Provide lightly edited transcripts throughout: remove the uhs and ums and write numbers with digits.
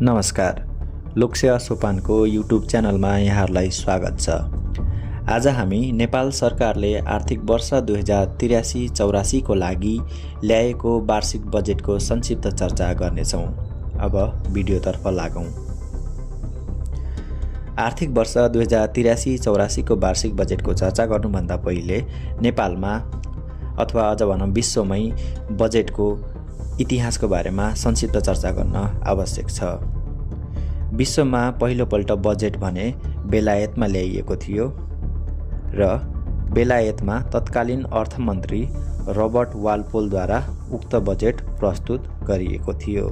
नमस्कार। लोकसेवा सोपानको युट्युब च्यानलमा यहाँहरूलाई स्वागत छ। आज हामी नेपाल सरकारले आर्थिक वर्ष 2083-84 को लागि ल्याएको वार्षिक बजेटको संक्षिप्त चर्चा गर्नेछौँ। अब भिडियोतर्फ लागौँ। आर्थिक वर्ष 2083-84 को वार्षिक बजेटको चर्चा गर्नुभन्दा पहिले नेपालमा अथवा अझ भनौँ विश्वमै बजेटको इतिहासको बारेमा संक्षिप्त चर्चा गर्न आवश्यक छ। विश्वमा पहिलोपल्ट बजेट भने बेलायतमा ल्याइएको थियो र बेलायतमा तत्कालीन अर्थमन्त्री रबर्ट वालपोलद्वारा उक्त बजेट प्रस्तुत गरिएको थियो।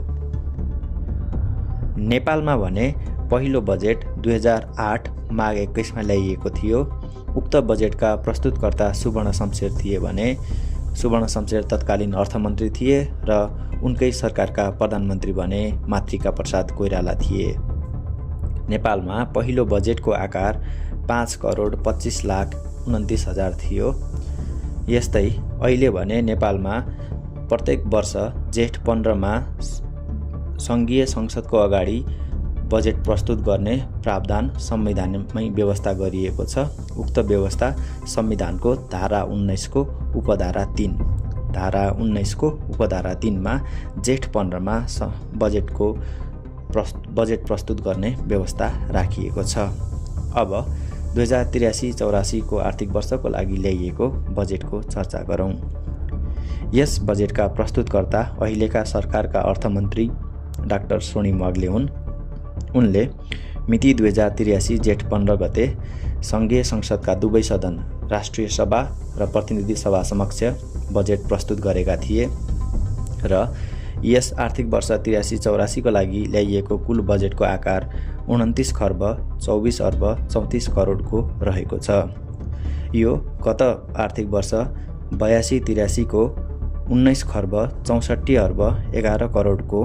नेपालमा भने पहिलो बजेट 2008 माघ 21 मा ल्याइएको थियो। उक्त बजेटका प्रस्तुतकर्ता सुवर्ण शमशेर थिए भने सुवर्ण शमशेर तत्कालीन अर्थमन्त्री थिए र उनकै सरकारका प्रधानमन्त्री भने मातृका प्रसाद कोइराला थिए। नेपालमा पहिलो बजेटको आकार 5,25,29,000 थियो। यस्तै अहिले भने नेपालमा प्रत्येक वर्ष जेठ 15 मा सङ्घीय संसदको अगाडि बजेट प्रस्तुत गर्ने प्रावधान संविधानमै व्यवस्था गरिएको छ। उक्त व्यवस्था संविधानको धारा 19 को उपधारा 3 धारा 19 को उपधारा 3 मा जेठ 15 मा बजेट प्रस्तुत गर्ने व्यवस्था राखिएको छ। अब 2083-84 को आर्थिक वर्षको लागि ल्याइएको बजेटको चर्चा गरौँ। यस बजेटका प्रस्तुतकर्ता अहिलेका सरकारका अर्थमन्त्री डाक्टर स्वर्णिम वाग्ले हुन्। उनले मिति 2083 जेठ 15 गते सङ्घीय संसदका दुवै सदन राष्ट्रिय सभा र प्रतिनिधि सभा समक्ष बजेट प्रस्तुत गरेका थिए र यस आर्थिक वर्ष 83-84 को लागि ल्याइएको कुल बजेटको आकार 29 खर्ब 24 अर्ब 34 करोडको रहेको छ। यो गत आर्थिक वर्ष 82-83 को 19 खर्ब 64 अर्ब 11 करोडको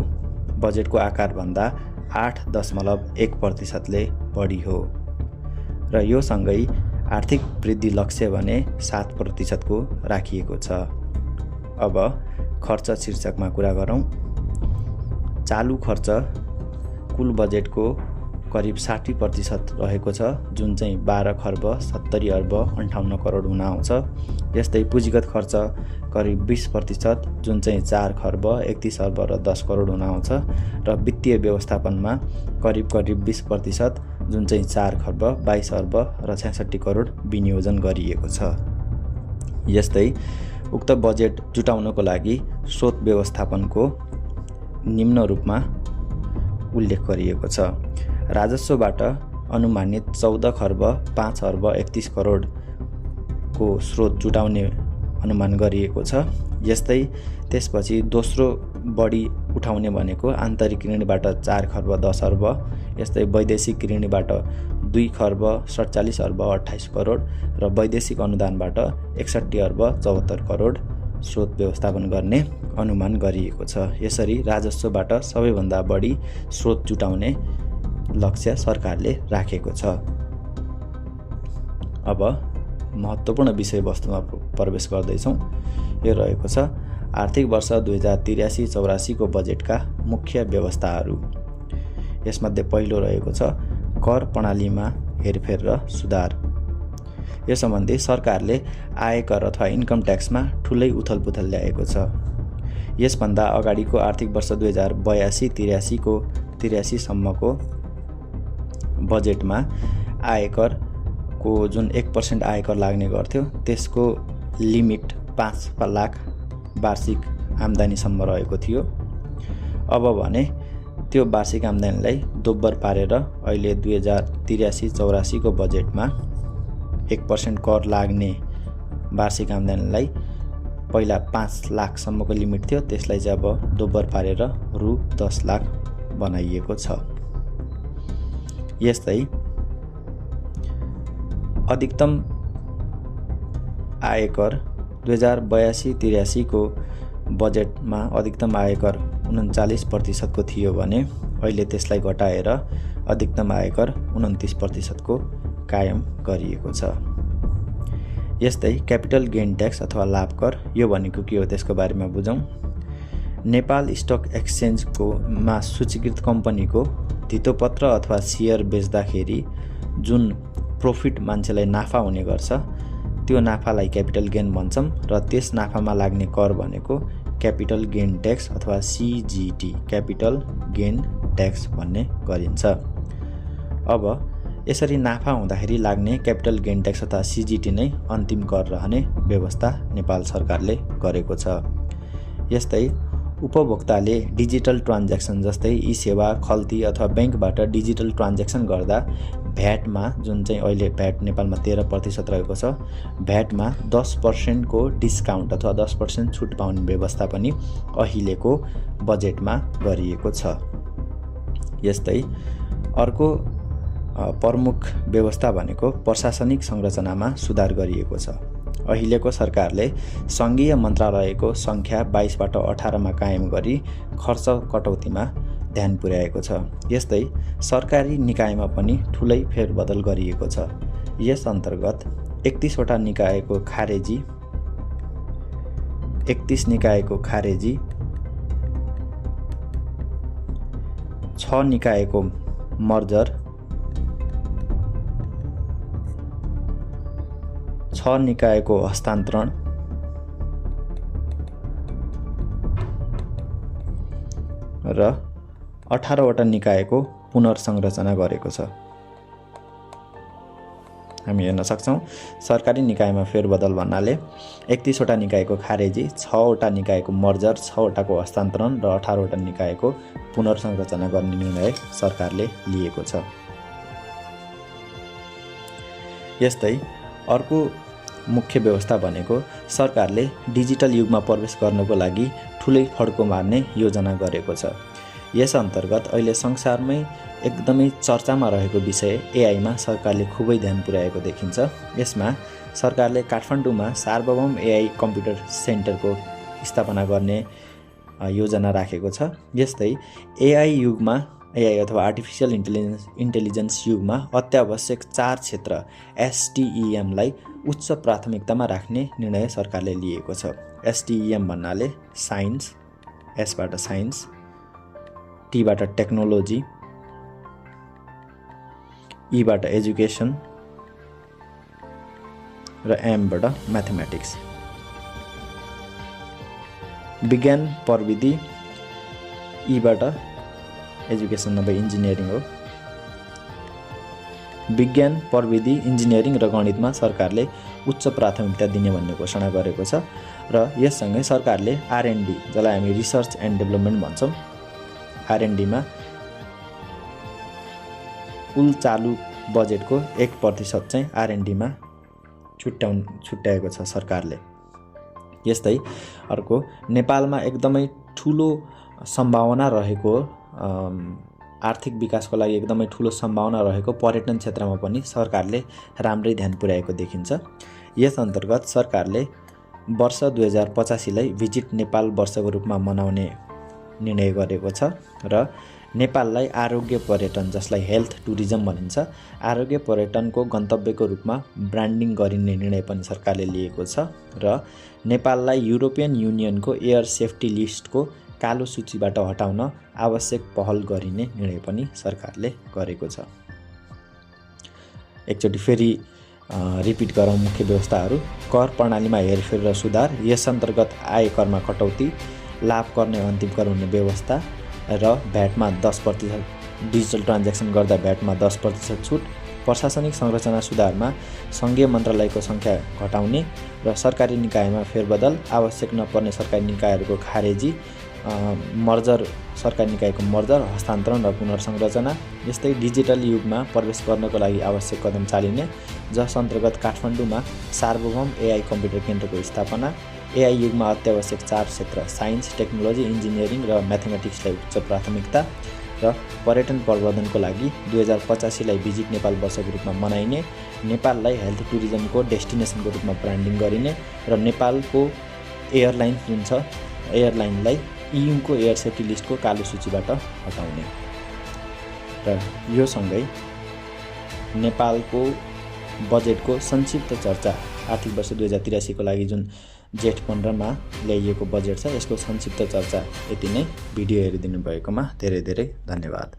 बजेटको आकारभन्दा 8.1% बढी हो र यो सँगै आर्थिक वृद्धि लक्ष्य भने 7% को राखिएको छ। अब खर्च शीर्षकमा कुरा गरौँ। चालु खर्च कुल बजेटको करिब 60% रहेको छ, जुन चाहिँ 12 खर्ब 70 अर्ब 58 करोड हुन आउँछ। यस्तै पुँजीगत खर्च करिब 20%, जुन चाहिँ 4 खर्ब 31 अर्ब र 10 करोड हुन आउँछ र वित्तीय व्यवस्थापनमा करिब 20%, जुन चाहिँ 4 खर्ब 22 अर्ब र 66 करोड विनियोजन गरिएको छ। यस्तै उक्त बजेट जुटाउनको लागि स्रोत व्यवस्थापनको निम्न रूपमा उल्लेख गरिएको छ। राजस्वबाट अनुमानित 14 खर्ब 5 अर्ब 31 करोडको स्रोत जुटाउने अनुमान गरिएको छ। यस्तै त्यसपछि दोस्रो बढी उठाउने भनेको आन्तरिक ऋणबाट 4 खर्ब 10 अर्ब, यस्तै वैदेशिक ऋणबाट 2 खर्ब 47 अर्ब 28 करोड र वैदेशिक अनुदानबाट 61 अर्ब 74 करोड स्रोत व्यवस्थापन गर्ने अनुमान गरिएको छ। यसरी राजस्वबाट सबैभन्दा बढी स्रोत जुटाउने लक्ष्य सरकारले राखेको छ। अब महत्त्वपूर्ण विषयवस्तुमा प्रवेश गर्दैछौँ। यो रहेको छ आर्थिक वर्ष 2083-84 को बजेटका मुख्य व्यवस्थाहरू। यसमध्ये पहिलो रहेको छ कर प्रणालीमा हेरफेर र सुधार। यस सम्बन्धी सरकारले आयकर अथवा इन्कम ट्याक्समा ठुलै उथलपुथल ल्याएको छ। यसभन्दा अगाडिको आर्थिक वर्ष 2082-83 सम्मको बजेटमा आयकरको जुन 1% आयकर लाग्ने गर्थ्यो त्यसको लिमिट 5 लाख वार्षिक आम्दानीसम्म रहेको थियो। अब भने त्यो वार्षिक आम्दानीलाई दोब्बर पारेर अहिले 2083-84 को बजेटमा 1% कर लाग्ने वार्षिक आम्दानीलाई पहिला 5 लाखसम्मको लिमिट थियो, त्यसलाई चाहिँ अब दोब्बर पारेर रु 10 लाख बनाइएको छ। यस्तै अधिकतम आयकर 2082-83 को बजेटमा अधिकतम आयकर 39% को थियो भने अहिले त्यसलाई घटाएर अधिकतम आयकर 29% को कायम गरिएको छ। यस्तै क्यापिटल गेन ट्याक्स अथवा लाभ कर, यो भनेको के हो त्यसको बारेमा बुझौँ। नेपाल स्टक एक्सचेन्जको मा सूचीकृत कम्पनीको धितोपत्र अथवा सेयर बेच्दाखेरि जुन प्रफिट मान्छेलाई नाफा हुने गर्छ त्यो नाफालाई क्यापिटल गेन भन्छौँ र त्यस नाफामा लाग्ने कर भनेको क्यापिटल गेन ट्याक्स अथवा CGT क्यापिटल गेन ट्याक्स भन्ने गरिन्छ। अब यसरी नाफा हुँदाखेरि लाग्ने क्यापिटल गेन ट्याक्स अथवा CGT नै अन्तिम कर रहने व्यवस्था नेपाल सरकारले गरेको छ। यस्तै उपभोक्ताले डिजिटल ट्रान्ज्याक्सन जस्तै ई सेवा, खल्ती अथवा बैंकबाट डिजिटल ट्रान्ज्याक्सन गर्दा भ्याटमा जुन चाहिँ अहिले भ्याट नेपालमा 13% रहेको छ, भ्याटमा 10% को डिस्काउन्ट अथवा 10% छुट पाउने व्यवस्था पनि अहिलेको बजेटमा गरिएको छ। यस्तै अर्को प्रमुख व्यवस्था भनेको प्रशासनिक संरचनामा सुधार गरिएको छ। अहिलेको सरकारले सङ्घीय मन्त्रालयको सङ्ख्या 22बाट 18मा कायम गरी खर्च कटौतीमा ध्यान पुर्याएको छ। यस्तै सरकारी निकायमा पनि ठुलै फेरबदल गरिएको छ। यस अन्तर्गत 31 निकायको खारेजी, 6 निकायको मर्जर, 6 निकायको हस्तान्तरण र 18वटा निकायको पुनर्संरचना गरेको छ। हामी हेर्न सक्छौँ सरकारी निकायमा फेरबदल भन्नाले 31वटा निकायको खारेजी, 6वटा निकायको मर्जर, 6वटाको हस्तान्तरण र 18वटा निकायको पुनर्संरचना गर्ने निर्णय सरकारले लिएको छ। यस्तै अर्को मुख्य व्यवस्था भनेको सरकारले डिजिटल युगमा प्रवेश गर्नको लागि ठुलै फड्को मार्ने योजना गरेको छ। यस अन्तर्गत अहिले संसारमै एकदमै चर्चामा रहेको विषय एआईमा सरकारले खुबै ध्यान पुर्याएको देखिन्छ। यसमा सरकारले काठमाडौँमा सार्वभौम एआई कम्प्युटर सेन्टरको स्थापना गर्ने योजना राखेको छ। यस्तै एआई युगमा, एआई अथवा आर्टिफिसियल इन्टेलिजेन्स युगमा अत्यावश्यक 4 क्षेत्र STEM लाई उच्च प्राथमिकतामा राख्ने निर्णय सरकारले लिएको छ। STEM भन्नाले साइन्स, एसबाट साइन्स, टीबाट टेक्नोलोजी, ईबाट एजुकेसन र एमबाट म्याथमेटिक्स। विज्ञान प्रविधि, ईबाट एजुकेसन नभए इन्जिनियरिङ हो। विज्ञान प्रविधि, इन्जिनियरिङ र गणितमा सरकारले उच्च प्राथमिकता दिने भन्ने घोषणा गरेको छ र यससँगै सरकारले R&D, जसलाई हामी रिसर्च एन्ड डेभलपमेन्ट भन्छौँ, R&D मा कुल चालु बजेटको 1% चाहिँ R&D मा छुट्याएको छ सरकारले। यस्तै अर्को नेपालमा एकदमै ठुलो सम्भावना रहेको आर्थिक विकासको लागि एकदमै ठुलो सम्भावना रहेको पर्यटन क्षेत्रमा पनि सरकारले राम्रै ध्यान पुर्याएको देखिन्छ। यस अन्तर्गत सरकारले वर्ष 2085 लाई भिजिट नेपाल वर्षको रूपमा मनाउने निर्णय गरेको छ र नेपाललाई आरोग्य पर्यटन, जसलाई हेल्थ टुरिज्म भनिन्छ, आरोग्य पर्यटनको गन्तव्यको रूपमा ब्रान्डिङ गरिने निर्णय पनि सरकारले लिएको छ र नेपाललाई युरोपियन युनियनको एयर सेफ्टी लिस्टको कालो सूचीबाट हटाउन आवश्यक पहल गरिने निर्णय पनि सरकारले गरेको छ। एकचोटि फेरि रिपिट गरौँ मुख्य व्यवस्थाहरू। कर प्रणालीमा हेरफेर र सुधार, यस अन्तर्गत आय करमा कटौती, लाभ गर्ने अन्तिम कर हुने व्यवस्था र भ्याटमा 10%, डिजिटल ट्रान्ज्याक्सन गर्दा भ्याटमा 10% छुट, प्रशासनिक संरचना सुधारमा सङ्घीय मन्त्रालयको सङ्ख्या घटाउने र सरकारी निकायमा फेरबदल, आवश्यक नपर्ने सरकारी निकायहरूको खारेजी, मर्जर, सरकारी निकायको मर्जर, हस्तान्तरण र पुनर्संरचना। यस्तै डिजिटल युगमा प्रवेश गर्नको लागि आवश्यक कदम चालिने, जस अन्तर्गत काठमाडौँमा सार्वभौम एआई कम्प्युटर केन्द्रको स्थापना, एआई युगमा अत्यावश्यक 4 क्षेत्र साइन्स, टेक्नोलोजी, इन्जिनियरिङ र म्याथमेटिक्सलाई उच्च प्राथमिकता र पर्यटन प्रवर्धनको लागि 2085 लाई भिजिट नेपाल वर्षको रूपमा मनाइने, नेपाललाई हेल्थ टुरिज्मको डेस्टिनेसनको रूपमा ब्रान्डिङ गरिने र नेपालको एयरलाइन जुन छ, एयरलाइनलाई EU को एयर सेफ्टी लिस्टको कालो सूचीबाट हटाउने र यो सँगै नेपालको बजेटको संक्षिप्त चर्चा आर्थिक वर्ष 2083 को लागि जुन जेठ 15 मा ल्याइएको बजेट छ यसको संक्षिप्त चर्चा यति नै। भिडियो हेरिदिनु भएकोमा धेरै धेरै धन्यवाद।